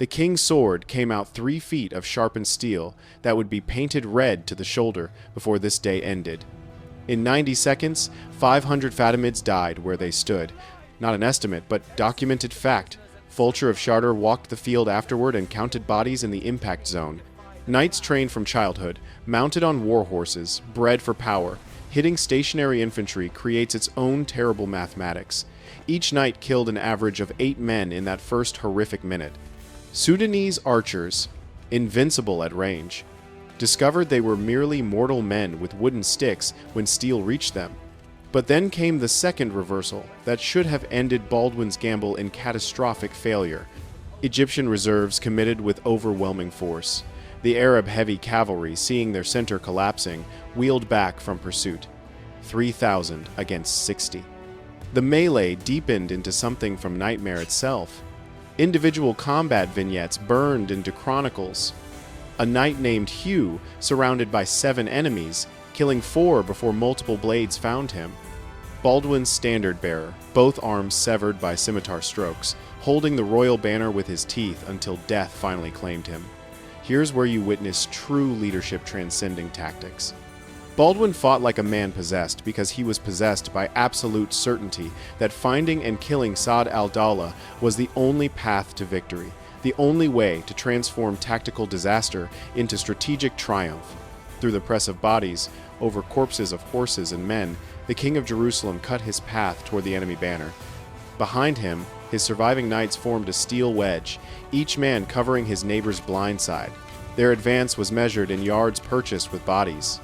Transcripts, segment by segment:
The king's sword came out 3 feet of sharpened steel that would be painted red to the shoulder before this day ended. In 90 seconds, 500 Fatimids died where they stood. Not an estimate, but documented fact. Fulcher of Chartres walked the field afterward and counted bodies in the impact zone. Knights trained from childhood, mounted on war horses, bred for power. Hitting stationary infantry creates its own terrible mathematics. Each knight killed an average of 8 men in that first horrific minute. Sudanese archers, invincible at range, discovered they were merely mortal men with wooden sticks when steel reached them. But then came the second reversal that should have ended Baldwin's gamble in catastrophic failure. Egyptian reserves committed with overwhelming force. The Arab heavy cavalry, seeing their center collapsing, wheeled back from pursuit. 3,000 against 60. The melee deepened into something from nightmare itself. Individual combat vignettes burned into chronicles. A knight named Hugh, surrounded by 7 enemies, killing 4 before multiple blades found him. Baldwin's standard bearer, both arms severed by scimitar strokes, holding the royal banner with his teeth until death finally claimed him. Here's where you witness true leadership transcending tactics. Baldwin fought like a man possessed because he was possessed by absolute certainty that finding and killing Saad al-Dawla was the only path to victory, the only way to transform tactical disaster into strategic triumph. Through the press of bodies, over corpses of horses and men, the king of Jerusalem cut his path toward the enemy banner. Behind him, his surviving knights formed a steel wedge, each man covering his neighbor's blind side. Their advance was measured in yards purchased with bodies.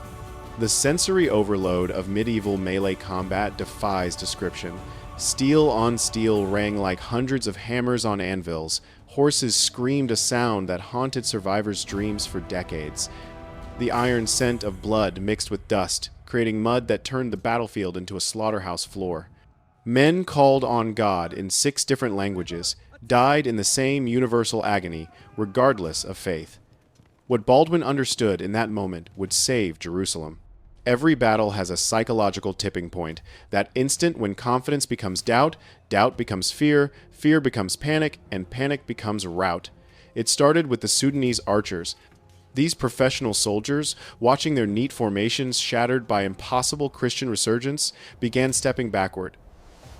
The sensory overload of medieval melee combat defies description. Steel on steel rang like hundreds of hammers on anvils. Horses screamed a sound that haunted survivors' dreams for decades. The iron scent of blood mixed with dust, creating mud that turned the battlefield into a slaughterhouse floor. Men called on God in 6 different languages, died in the same universal agony, regardless of faith. What Baldwin understood in that moment would save Jerusalem. Every battle has a psychological tipping point, that instant when confidence becomes doubt, doubt becomes fear, fear becomes panic, and panic becomes rout. It started with the Sudanese archers. These professional soldiers, watching their neat formations shattered by impossible Christian resurgence, began stepping backward.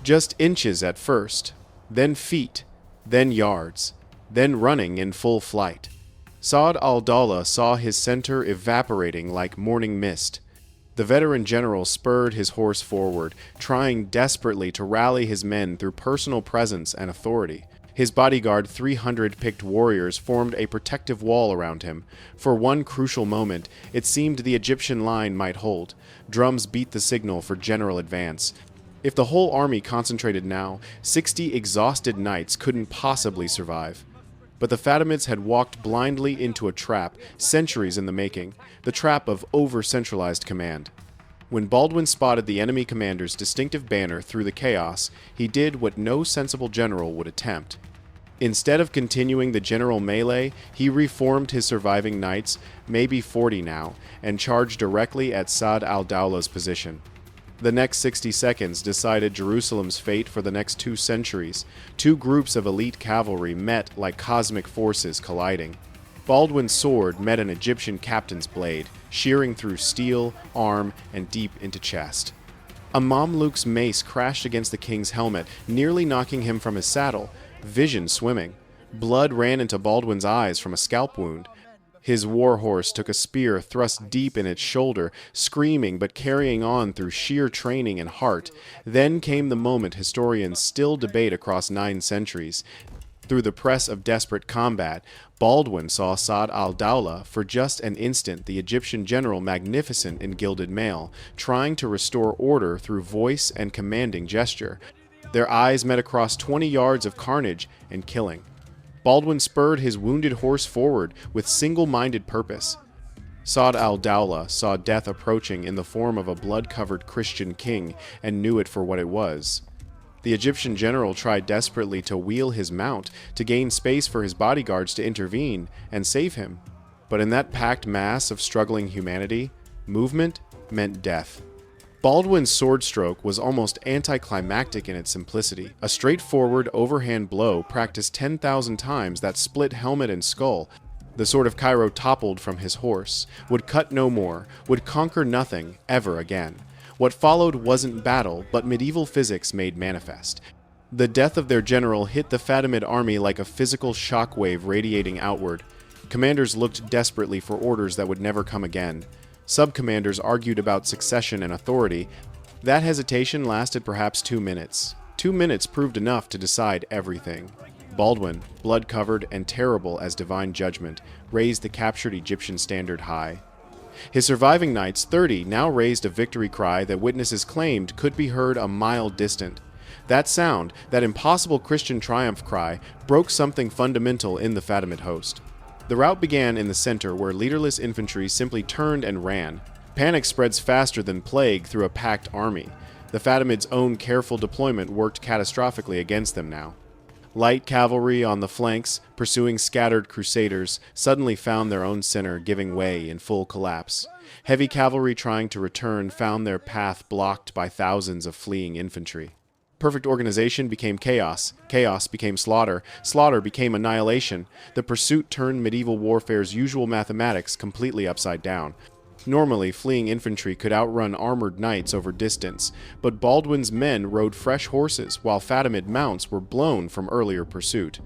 Just inches at first, then feet, then yards, then running in full flight. Saad al-Dawla saw his center evaporating like morning mist. The veteran general spurred his horse forward, trying desperately to rally his men through personal presence and authority. His bodyguard, 300 picked warriors, formed a protective wall around him. For one crucial moment, it seemed the Egyptian line might hold. Drums beat the signal for general advance. If the whole army concentrated now, 60 exhausted knights couldn't possibly survive. But the Fatimids had walked blindly into a trap, centuries in the making, the trap of over-centralized command. When Baldwin spotted the enemy commander's distinctive banner through the chaos, he did what no sensible general would attempt. Instead of continuing the general melee, he reformed his surviving knights, maybe 40 now, and charged directly at Saad al-Dawla's position. The next 60 seconds decided Jerusalem's fate for the next 2 centuries. 2 groups of elite cavalry met like cosmic forces colliding. Baldwin's sword met an Egyptian captain's blade, shearing through steel, arm, and deep into chest. A Mamluk's mace crashed against the king's helmet, nearly knocking him from his saddle, vision swimming. Blood ran into Baldwin's eyes from a scalp wound. His war horse took a spear thrust deep in its shoulder, screaming but carrying on through sheer training and heart. Then came the moment historians still debate across 9 centuries. Through the press of desperate combat, Baldwin saw Saad al-Dawla, for just an instant the Egyptian general magnificent in gilded mail, trying to restore order through voice and commanding gesture. Their eyes met across 20 yards of carnage and killing. Baldwin spurred his wounded horse forward with single-minded purpose. Saad al-Dawla saw death approaching in the form of a blood-covered Christian king and knew it for what it was. The Egyptian general tried desperately to wheel his mount to gain space for his bodyguards to intervene and save him. But in that packed mass of struggling humanity, movement meant death. Baldwin's sword stroke was almost anticlimactic in its simplicity. A straightforward overhand blow practiced 10,000 times that split helmet and skull. The sword of Cairo toppled from his horse, would cut no more, would conquer nothing ever again. What followed wasn't battle, but medieval physics made manifest. The death of their general hit the Fatimid army like a physical shockwave radiating outward. Commanders looked desperately for orders that would never come again. Sub-commanders argued about succession and authority. That hesitation lasted perhaps 2 minutes. 2 minutes proved enough to decide everything. Baldwin, blood-covered and terrible as divine judgment, raised the captured Egyptian standard high. His surviving knights, 30, now raised a victory cry that witnesses claimed could be heard a mile distant. That sound, that impossible Christian triumph cry, broke something fundamental in the Fatimid host. The rout began in the center, where leaderless infantry simply turned and ran. Panic spreads faster than plague through a packed army. The Fatimids' own careful deployment worked catastrophically against them now. Light cavalry on the flanks, pursuing scattered crusaders, suddenly found their own center giving way in full collapse. Heavy cavalry trying to return found their path blocked by thousands of fleeing infantry. Perfect organization became chaos. Chaos became slaughter. Slaughter became annihilation. The pursuit turned medieval warfare's usual mathematics completely upside down. Normally, fleeing infantry could outrun armored knights over distance, but Baldwin's men rode fresh horses, while Fatimid mounts were blown from earlier pursuit.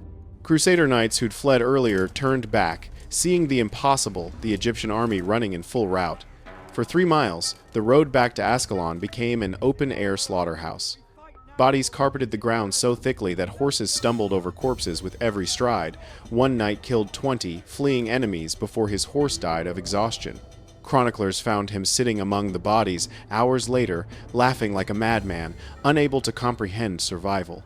Crusader knights who'd fled earlier turned back, seeing the impossible, the Egyptian army running in full rout. For 3 miles, the road back to Ascalon became an open-air slaughterhouse. Bodies carpeted the ground so thickly that horses stumbled over corpses with every stride. One knight killed 20 fleeing enemies before his horse died of exhaustion. Chroniclers found him sitting among the bodies hours later, laughing like a madman, unable to comprehend survival.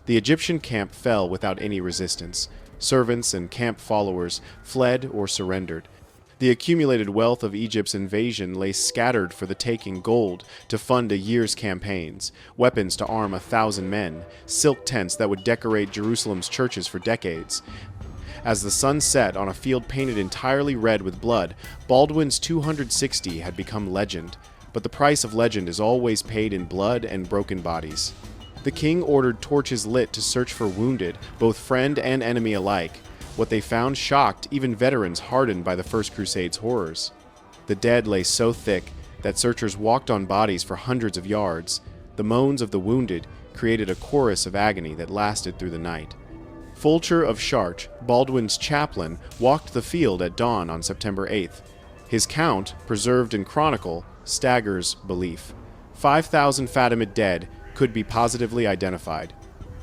The Egyptian camp fell without any resistance. Servants and camp followers fled or surrendered. The accumulated wealth of Egypt's invasion lay scattered for the taking: gold to fund a year's campaigns, weapons to arm 1,000 men, silk tents that would decorate Jerusalem's churches for decades. As the sun set on a field painted entirely red with blood, Baldwin's 260 had become legend, but the price of legend is always paid in blood and broken bodies. The king ordered torches lit to search for wounded, both friend and enemy alike. What they found shocked even veterans hardened by the First Crusade's horrors. The dead lay so thick that searchers walked on bodies for hundreds of yards. The moans of the wounded created a chorus of agony that lasted through the night. Fulcher of Chartres, Baldwin's chaplain, walked the field at dawn on September 8th. His count, preserved in Chronicle, staggers belief. 5,000 Fatimid dead could be positively identified.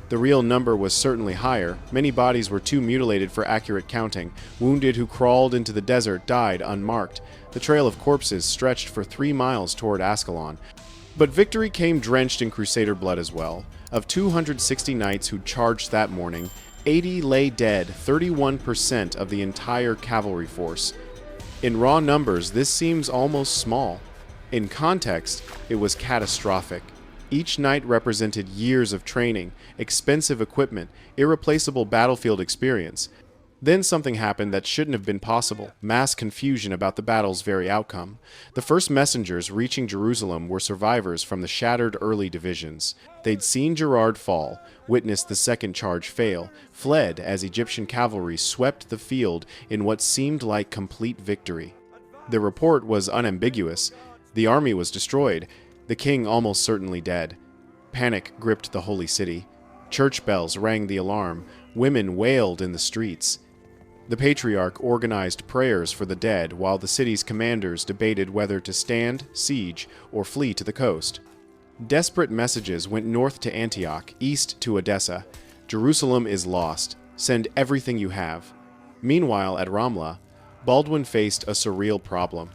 The real number was certainly higher. Many bodies were too mutilated for accurate counting. Wounded who crawled into the desert died unmarked. The trail of corpses stretched for 3 miles toward Ascalon. But victory came drenched in Crusader blood as well. Of 260 knights who charged that morning, 80 lay dead, 31% of the entire cavalry force. In raw numbers, this seems almost small. In context, it was catastrophic. Each knight represented years of training, expensive equipment, irreplaceable battlefield experience. Then something happened that shouldn't have been possible: mass confusion about the battle's very outcome. The first messengers reaching Jerusalem were survivors from the shattered early divisions. They'd seen Gerard fall, witnessed the second charge fail, fled as Egyptian cavalry swept the field in what seemed like complete victory. The report was unambiguous. The army was destroyed, the king almost certainly dead. Panic gripped the holy city. Church bells rang the alarm. Women wailed in the streets. The patriarch organized prayers for the dead while the city's commanders debated whether to stand, siege, or flee to the coast. Desperate messages went north to Antioch, east to Edessa. Jerusalem is lost. Send everything you have. Meanwhile, at Ramla, Baldwin faced a surreal problem.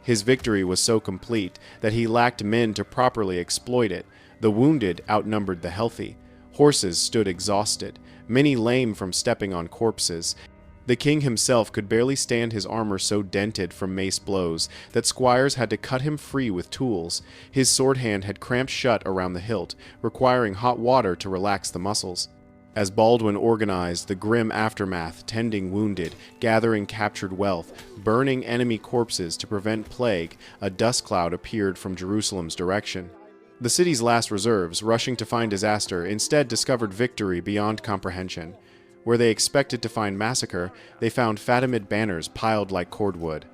His victory was so complete that he lacked men to properly exploit it. The wounded outnumbered the healthy. Horses stood exhausted, many lame from stepping on corpses. The king himself could barely stand his armor so dented from mace blows that squires had to cut him free with tools. His sword hand had cramped shut around the hilt, requiring hot water to relax the muscles. As Baldwin organized the grim aftermath, tending wounded, gathering captured wealth, burning enemy corpses to prevent plague, a dust cloud appeared from Jerusalem's direction. The city's last reserves, rushing to find disaster, instead discovered victory beyond comprehension. Where they expected to find massacre, they found Fatimid banners piled like cordwood.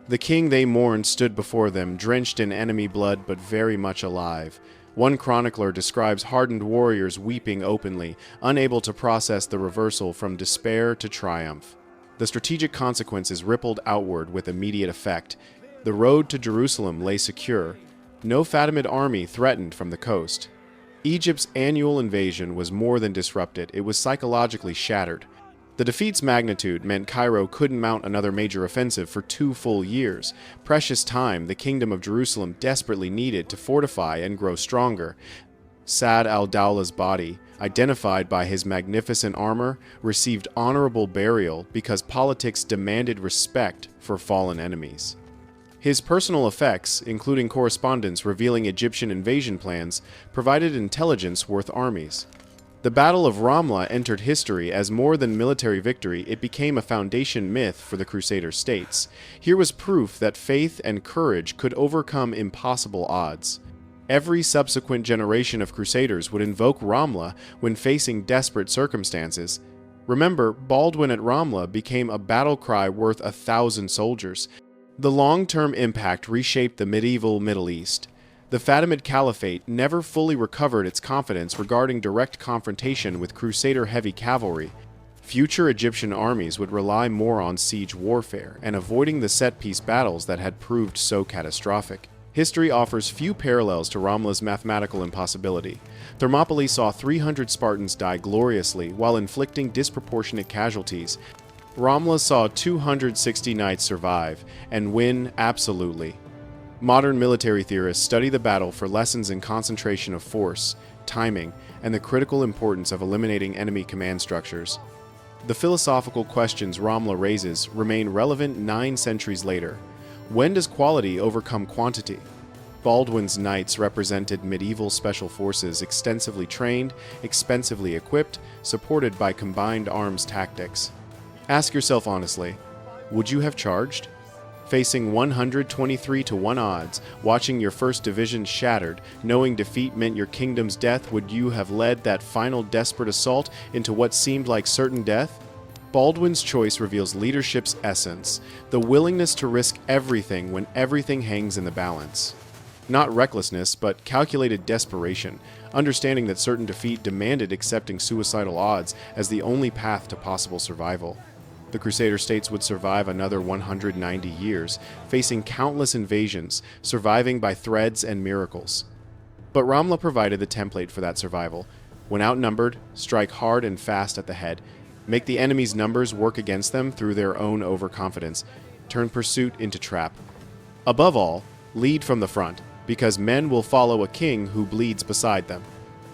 The king they mourned stood before them, drenched in enemy blood but very much alive. One chronicler describes hardened warriors weeping openly, unable to process the reversal from despair to triumph. The strategic consequences rippled outward with immediate effect. The road to Jerusalem lay secure. No Fatimid army threatened from the coast. Egypt's annual invasion was more than disrupted, it was psychologically shattered. The defeat's magnitude meant Cairo couldn't mount another major offensive for 2 full years, precious time the Kingdom of Jerusalem desperately needed to fortify and grow stronger. Sa'd al-Dawlah's body, identified by his magnificent armor, received honorable burial because politics demanded respect for fallen enemies. His personal effects, including correspondence revealing Egyptian invasion plans, provided intelligence worth armies. The Battle of Ramla entered history as more than military victory, it became a foundation myth for the Crusader states. Here was proof that faith and courage could overcome impossible odds. Every subsequent generation of Crusaders would invoke Ramla when facing desperate circumstances. Remember, Baldwin at Ramla became a battle cry worth 1,000 soldiers. The long-term impact reshaped the medieval Middle East. The Fatimid Caliphate never fully recovered its confidence regarding direct confrontation with Crusader-heavy cavalry. Future Egyptian armies would rely more on siege warfare and avoiding the set-piece battles that had proved so catastrophic. History offers few parallels to Ramla's mathematical impossibility. Thermopylae saw 300 Spartans die gloriously while inflicting disproportionate casualties. Ramla saw 260 knights survive and win absolutely. Modern military theorists study the battle for lessons in concentration of force, timing, and the critical importance of eliminating enemy command structures. The philosophical questions Ramla raises remain relevant 9 centuries later. When does quality overcome quantity? Baldwin's knights represented medieval special forces extensively trained, expensively equipped, supported by combined arms tactics. Ask yourself honestly, would you have charged? Facing 123 to 1 odds, watching your first division shattered, knowing defeat meant your kingdom's death, would you have led that final desperate assault into what seemed like certain death? Baldwin's choice reveals leadership's essence, the willingness to risk everything when everything hangs in the balance. Not recklessness, but calculated desperation, understanding that certain defeat demanded accepting suicidal odds as the only path to possible survival. The Crusader states would survive another 190 years, facing countless invasions, surviving by threads and miracles. But Ramla provided the template for that survival. When outnumbered, strike hard and fast at the head, make the enemy's numbers work against them through their own overconfidence, turn pursuit into trap. Above all, lead from the front, because men will follow a king who bleeds beside them.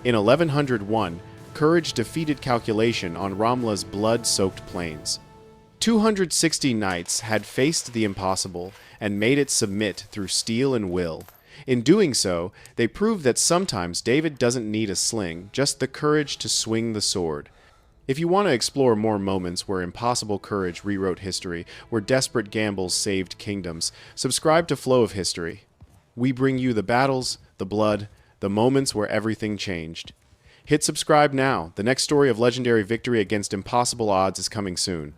In 1101, courage defeated calculation on Ramla's blood-soaked plains. 260 knights had faced the impossible and made it submit through steel and will. In doing so, they proved that sometimes David doesn't need a sling, just the courage to swing the sword. If you want to explore more moments where impossible courage rewrote history, where desperate gambles saved kingdoms, subscribe to Flow of History. We bring you the battles, the blood, the moments where everything changed. Hit subscribe now. The next story of legendary victory against impossible odds is coming soon.